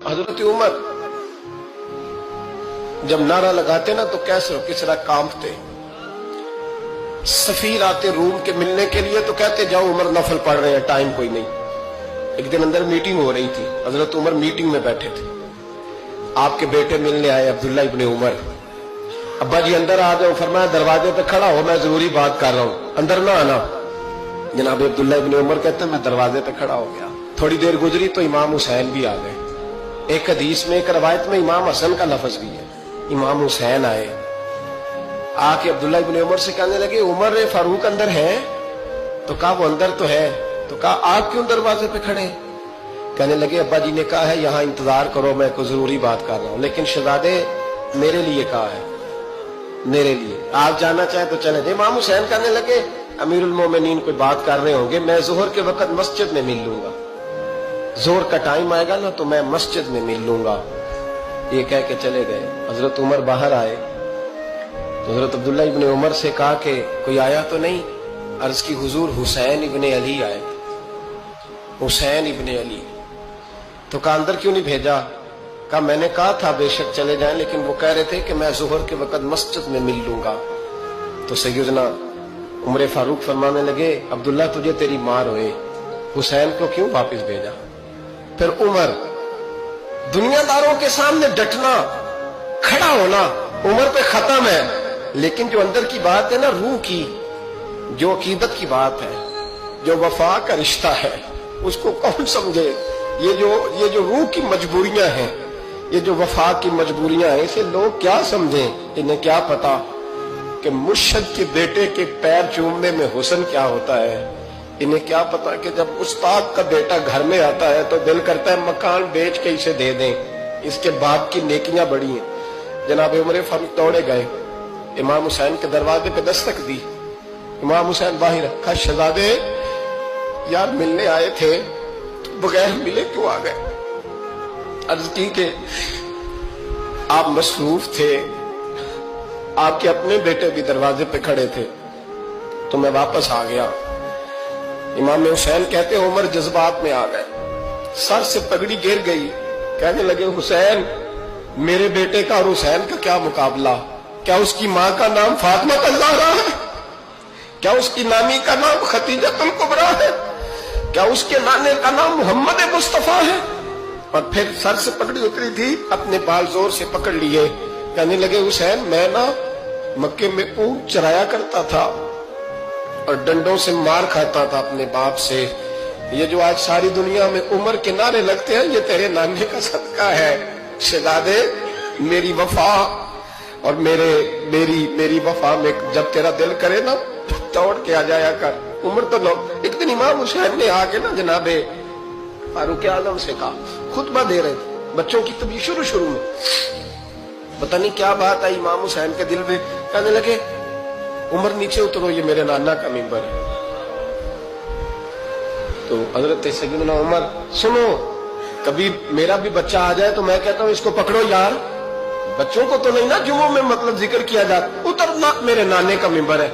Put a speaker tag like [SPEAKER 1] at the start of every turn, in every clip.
[SPEAKER 1] हजरत उमर जब नारा लगाते ना तो कैसे किस तरह कांपते। सफीर आते रूम के मिलने के लिए तो कहते जाओ उमर नफल पढ़ रहे हैं, टाइम कोई नहीं। एक दिन अंदर मीटिंग हो रही थी, हजरत उमर मीटिंग में बैठे थे। आपके बेटे मिलने आए अब्दुल्ला इब्ने उमर। अब्बा जी अंदर आ जाओ, फरमाया दरवाजे पे खड़ा हो, मैं जरूरी बात कर रहा हूं, अंदर ना आना। जनाब अब्दुल्ला इब्ने उमर कहते हैं मैं दरवाजे पे खड़ा हो गया। थोड़ी देर गुजरी तो इमाम हुसैन भी आ गए। एक हदीस में एक रवायत में इमाम हसन का लफ्ज भी है। इमाम हुसैन आए, आके अब्दुल्ला इब्ने उमर से कहने लगे उमर फारूक अंदर है? तो कहा वो अंदर तो है। तो कहा आप क्यों दरवाजे पे खड़े? कहने लगे अब्बा जी ने कहा है यहाँ इंतजार करो, मैं कोई जरूरी बात कर रहा हूँ, लेकिन शहजादे मेरे लिए कहा है, मेरे लिए आप जाना चाहे तो चले जाए। इमाम हुसैन कहने लगे अमीरुल मोमिनीन कोई बात कर रहे होंगे, मैं जोहर के वक्त मस्जिद में मिल लूंगा, जोहर का टाइम आएगा ना तो मैं मस्जिद में मिल लूंगा। ये कह के चले गए। हजरत उमर बाहर आए तो हजरत अब्दुल्ला इब्ने उमर से कहा कि कोई आया तो नहीं? अर्ज की हुजूर हुसैन इब्ने अली आए। हुसैन इब्ने अली। तो कहा अंदर क्यों नहीं भेजा? कहा मैंने कहा था बेशक चले जाएं, लेकिन वो कह रहे थे कि मैं जोहर के वक्त मस्जिद में मिल लूंगा। तो सैयदना उमर फारूक फरमाने लगे अब्दुल्ला तुझे तेरी मां रोए, हुसैन को क्यों वापस भेजा? फिर उमर दुनियादारों के सामने डटना, खड़ा होना उमर पे खत्म है, लेकिन जो अंदर की बात है ना, रूह की, जो अकीदत की बात है, जो वफा का रिश्ता है, उसको कौन समझे? ये जो रूह की मजबूरियां हैं, ये जो वफा की मजबूरियां हैं, इसे लोग क्या समझें? इन्हें क्या पता कि मुर्शद के बेटे के पैर चूमने में हुस्न क्या होता है? इन्हें क्या पता कि जब उस्ताद का बेटा घर में आता है तो दिल करता है मकान बेच के इसे दे दें, इसके बाप की नेकियां बड़ी हैं। जनाब उमर फारूक दौड़े गए, इमाम हुसैन के दरवाजे पे दस्तक दी। इमाम हुसैन बाहर रखा, शहजादे यार मिलने आए थे, तो बगैर मिले क्यों आ गए? अर्ज की कि आप मसरूफ थे, आपके अपने बेटे भी दरवाजे पे खड़े थे, तो मैं वापस आ गया। इमाम हुसैन कहते उमर जज्बात में आ गए, सर से पगड़ी गिर गई। कहने लगे हुसैन मेरे बेटे का और हुसैन का क्या मुकाबला? क्या उसकी मां का नाम फातिमा ज़हरा है? क्या उसकी नानी का नाम खतीजतुल कुबरा है? क्या उसके नाने का नाम मोहम्मद मुस्तफा है? और फिर सर से पगड़ी उतरी थी, अपने बाल जोर से पकड़ लिए। कहने लगे हुसैन मैं ना मक्के में ऊंट चराया करता था और डंडों से मार खाता था अपने बाप से। ये जो आज सारी दुनिया में उमर के नारे लगते हैं, ये तेरे नाने का सदका है। शहजादे मेरी वफा और मेरी वफा में जब तेरा दिल करे ना दौड़ के आ जाया कर। उमर तो लोग एक दिन इमाम हुसैन ने आके ना जनाबे फारूक आजम से कहा, खुतबा दे रहे थे बच्चों की तभी शुरू में, पता नहीं क्या बात आई इमाम हुसैन के दिल में। कहने लगे उमर नीचे उतरो, ये मेरे नाना का मिंबर है। तो हजरत सैयदना उमर सुनो, कभी मेरा भी बच्चा आ जाए तो मैं कहता हूं इसको पकड़ो यार, बच्चों को तो नहीं ना जुम्मों में मतलब जिक्र किया जाता, उतरना मेरे नाने का मिंबर है।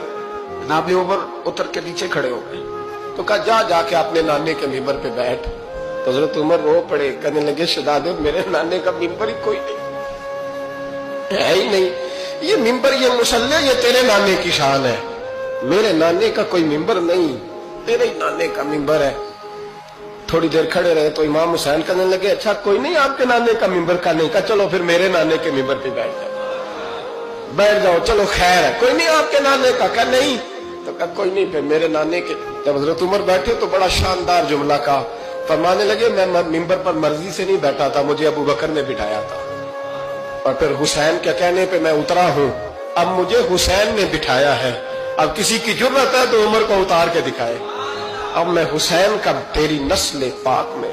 [SPEAKER 1] जनाब उमर उतर के नीचे खड़े हो गए। तो कहा जाके अपने नाने के मिंबर पे बैठ। तो हजरत उमर रो पड़े, कहने लगे शहजादे मेरे नाने का मिंबर ही कोई नहीं है ही नहीं, ये मिंबर ये मुसल्ले ये तेरे नाने की शान है, मेरे नाने का कोई मिंबर नहीं, तेरे ही नाने का मिंबर है। थोड़ी देर खड़े रहे तो इमाम हुसैन कहने लगे अच्छा कोई नहीं आपके नाने का मिंबर का नहीं? का चलो फिर मेरे नाने के मिंबर पे बैठ जाओ, चलो खैर है, कोई नहीं आपके नाने का? क्या नहीं? तो कहा कोई नहीं फिर मेरे नाने के। जब हजरत उमर बैठे तो बड़ा शानदार जुमला का फरमाने लगे मैं मिंबर पर मर्जी से नहीं बैठा था, मुझे अबू बकर ने बिठाया था, और फिर हुसैन के कहने पे मैं उतरा हूं, अब मुझे हुसैन ने बिठाया है। अब किसी की जुर्रत है तो उमर को उतार के दिखाए, अब मैं हुसैन का तेरी नस्ल पाक में